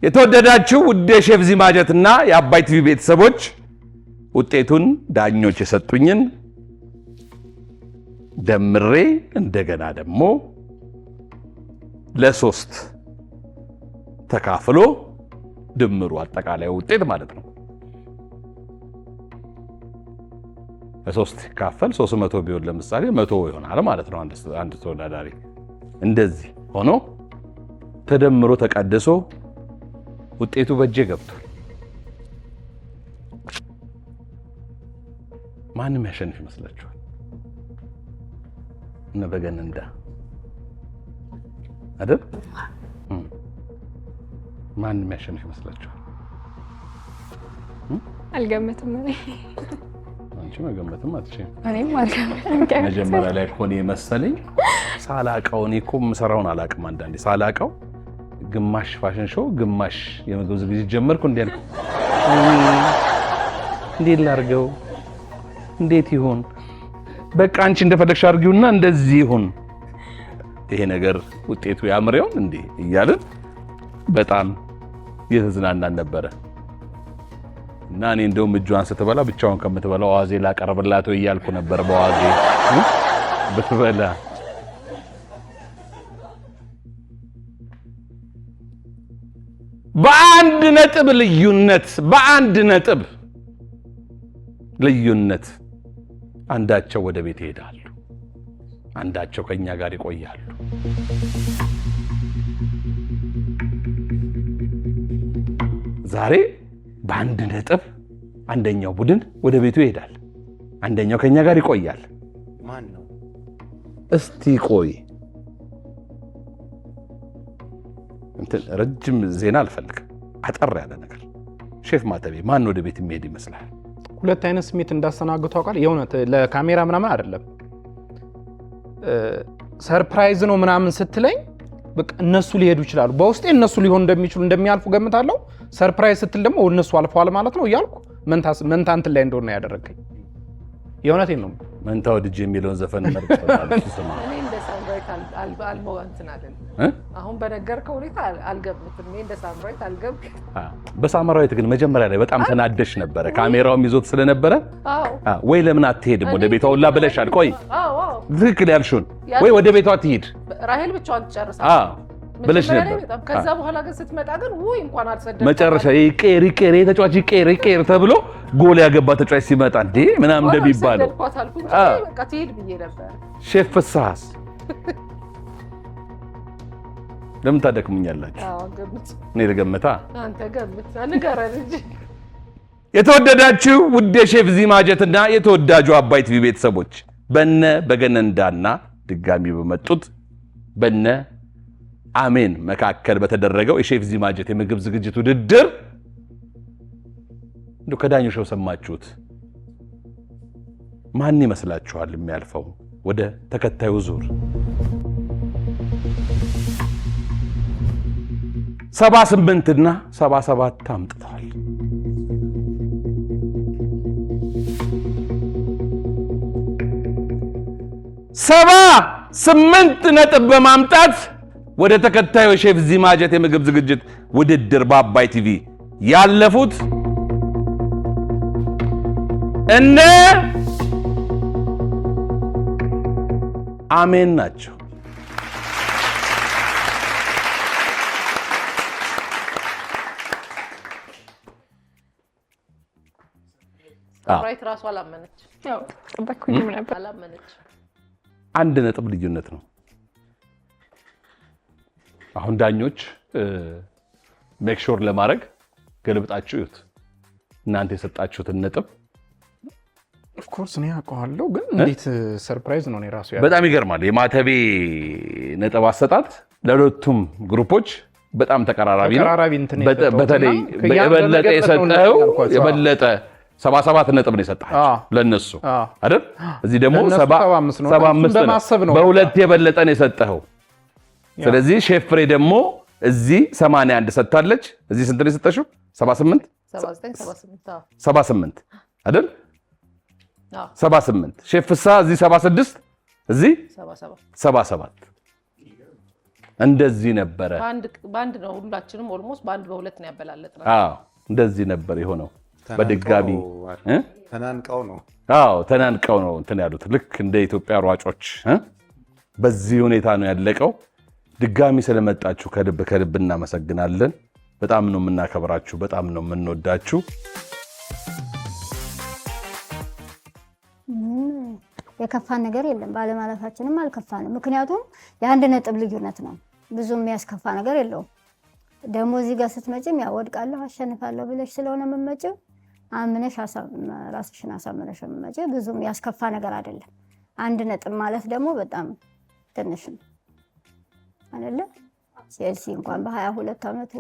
Speaker 1: የተወደዳችሁ ውድ የሼፍ ዚማጀትና የአባይ ቲቪ ቤተሰቦች ውጤቱን ዳኞች የሰጡኝን ደምሬ እንደገና ደግሞ ለ3 ተካፍሎ ድምሩ አጠቃላይ ውጤት ማለት ነው ለ3 ይካፈል 300 ቢሆን ለምሳሌ 100 ይሆናል ማለት ነው። አንድ ተወዳዳሪ እንደዚህ ሆኖ ተደምሮ ተቀድሶ ውጤቱ በእጄ ገብቷል። ማንም ያሸንፍ ይመስላችኋል? እነ በገነንዳ አይደል? ማንም ያሸንፍ ይመስላችኋል?
Speaker 3: አልገመትም።
Speaker 1: አንቺ መገመትም አትችይም።
Speaker 3: እኔም አልገመትም።
Speaker 1: መጀመሪያ ላይ እኮ እኔ መሰለኝ ሳላቀው እኔ እኮ የምሰራውን አላቅም። አንዳንዴ ሳላቀው ግማሽ ፋሽን ሾው ግማሽ የምግብ ዝግጅት ጀመርኩ። እንዴት ላድርገው? እንዴት ይሁን? በቃ አንቺ እንደፈለግሽ አድርጊውና እንደዚህ ይሁን፣ ይሄ ነገር ውጤቱ ያምሬውን እንዴ እያልን በጣም እየተዝናናን ነበረ። እና እኔ እንደውም እጇን ስትበላ ብቻውን ከምትበላው አዋዜ ላቀርብላት እያልኩ ነበር። በአዋዜ ብትበላ በአንድ ነጥብ ልዩነት አንዳቸው ወደ ቤት ይሄዳሉ፣ አንዳቸው ከኛ ጋር ይቆያሉ። ዛሬ በአንድ ነጥብ አንደኛው ቡድን ወደ ቤቱ ይሄዳል፣ አንደኛው ከኛ ጋር ይቆያል።
Speaker 6: ማን ነው?
Speaker 1: እስቲ ቆይ እንትን ረጅም ዜና አልፈልግም፣ አጠር ያለ ነገር። ሼፍ ማተቤ ማን ወደ ቤት የሚሄድ ይመስላል?
Speaker 8: ሁለት አይነት ስሜት እንዳስተናግዱ ታውቃለህ። የእውነት ለካሜራ ምናምን አይደለም፣ ሰርፕራይዝ ነው ምናምን ስትለኝ በቃ እነሱ ሊሄዱ ይችላሉ፣ በውስጤ እነሱ ሊሆን እንደሚያልፉ ገምታለሁ። ሰርፕራይዝ ስትል ደግሞ እነሱ አልፈዋል ማለት ነው እያልኩ መንታ እንትን ላይ እንደሆነ ያደረገኝ የእውነቴን ነው።
Speaker 1: መንታ ወድጄ የሚለውን ዘፈን መርጫለሁ።
Speaker 7: እኔ እንደ ሳምራዊት አልሞጋንትናለን አሁን በነገርከው ሁኔታ አልገምትም። እኔ እንደ ሳምራዊት አልገምትም።
Speaker 1: በሳምራዊት ግን መጀመሪያ ላይ በጣም ተናደሽ ነበረ፣ ካሜራውም ይዞት ስለነበረ ወይ ለምን አትሄድም ወደ ቤቷ ሁላ ብለሻል። ቆይ ትክክል ያልሽውን ወይ ወደ ቤቷ ትሄድ፣
Speaker 7: ራሄል ብቻዋን ትጨርሳለች።
Speaker 1: ብለሽ ነበር።
Speaker 7: ከዛ በኋላ ግን ስትመጣ ግን ወይ እንኳን አልሰደድኩም።
Speaker 1: መጨረሻ ይቀር ተጫዋች ይቀር ተብሎ ጎል ያገባ ተጫዋች ሲመጣ እንዴ ምናምን እንደሚባለው
Speaker 7: በቃ ትሄድ ብዬ ነበር።
Speaker 1: ሼፍ ፍስሐስ ለምን ታደክሙኛላችሁ?
Speaker 7: አዎ ገምት።
Speaker 1: እኔ ልገምታ፣
Speaker 7: አንተ ገምት፣ ንገረን እንጂ።
Speaker 1: የተወደዳችሁ ውድ የሼፍ ዚማጀትና የተወዳጁ አባይ ቲቪ ቤተሰቦች በነ በገነንዳና ድጋሚ በመጡት በነ አሜን መካከል በተደረገው የሼፍ ዚማጀት የምግብ ዝግጅት ውድድር እንደው ከዳኞች ሰማችሁት፣ ማን ይመስላችኋል የሚያልፈው ወደ ተከታዩ ዙር? 78 እና 77 አምጥተዋል። 78 ነጥብ በማምጣት ወደ ተከታዩ ሼፍ ዚማጀት የምግብ ዝግጅት ውድድር በአባይ ቲቪ ያለፉት እነ አሜን ናቸው።
Speaker 7: ራይት ራሱ አላመነች።
Speaker 3: ያው ተጠበቅኩኝም ነበር።
Speaker 7: አላመነች።
Speaker 1: 1 ነጥብ ልዩነት ነው። አሁን ዳኞች ሜክ ሹር ለማድረግ ገልብጣችሁ ይዩት። እናንተ የሰጣችሁትን ነጥብ
Speaker 8: ኦፍ ኮርስ እኔ አውቀዋለሁ፣ ግን እንዴት ሰርፕራይዝ ነው። እኔ ራሱ
Speaker 1: በጣም ይገርማል። የማተቤ ነጥብ አሰጣጥ ለሁለቱም ግሩፖች በጣም ተቀራራቢ ነው። በተለይ የበለጠ የሰጠው የበለጠ 77 ነጥብ ነው የሰጣቸው ለነሱ አይደል? እዚህ ደግሞ 75 ነው። በሁለት የበለጠ ነው የሰጠው። ስለዚህ ሼፍ ፍሬ ደግሞ እዚህ 81 ሰጥታለች። እዚህ ስንት ነው የሰጠሽው? 78 78 አይደል? 78 ሼፍ ፍስሐ እዚህ 76 እዚህ 77 እንደዚህ ነበረ።
Speaker 7: ባንድ ነው ሁላችንም ኦልሞስት ባንድ በሁለት ነው ያበላለጥነው።
Speaker 1: እንደዚህ ነበር የሆነው። በድጋሚ
Speaker 6: ተናንቀው ነው
Speaker 1: ተናንቀው ነው እንትን ያሉት። ልክ እንደ ኢትዮጵያ ሯጮች በዚህ ሁኔታ ነው ያለቀው። ድጋሚ ስለመጣችሁ ከልብ ከልብ እናመሰግናለን። በጣም ነው የምናከብራችሁ፣ በጣም ነው የምንወዳችሁ።
Speaker 9: የከፋን ነገር የለም። ባለማለፋችንም አልከፋንም። ምክንያቱም የ1 ነጥብ ልዩነት ነው። ብዙ የሚያስከፋ ነገር የለውም። ደግሞ እዚህ ጋር ስትመጪም ያው ወድቃለሁ አሸንፋለሁ ብለሽ ስለሆነ የምትመጪው አምነሽ ራስሽን አሳምነሽ የምትመጪው ብዙም ያስከፋ ነገር አይደለም። 1 ነጥብ ማለት ደግሞ በጣም ትንሽ ነው አይደለ? ቼልሲ እንኳን በ22 ዓመቱ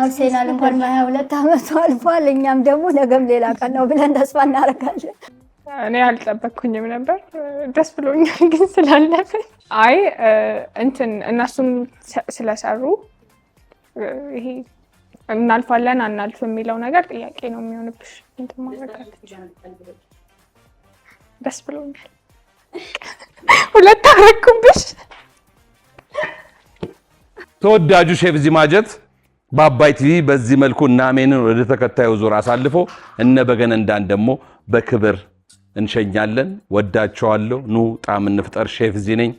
Speaker 9: አርሴናል እንኳን በ22 ዓመቱ አልፏል። እኛም ደግሞ ነገም ሌላ ቀን ነው ብለን ተስፋ እናደርጋለን።
Speaker 3: እኔ አልጠበቅኩኝም ነበር። ደስ ብሎኛል ግን ስላለፈ አይ እንትን እነሱም ስለሰሩ ይሄ እናልፋለን አናልፍ የሚለው ነገር ጥያቄ ነው የሚሆንብሽ። እንትን ማረጋለች። ደስ ብሎኛል። ሁለት አረኩብሽ።
Speaker 1: ተወዳጁ ሼፍ ዚማጀት በአባይ ቲቪ በዚህ መልኩ እና አሜንን ወደ ተከታዩ ዙር አሳልፎ እነ በገነንዳን ደግሞ በክብር እንሸኛለን። ወዳቸዋለሁ። ኑ ጣም እንፍጠር። ሼፍ ዚ ነኝ።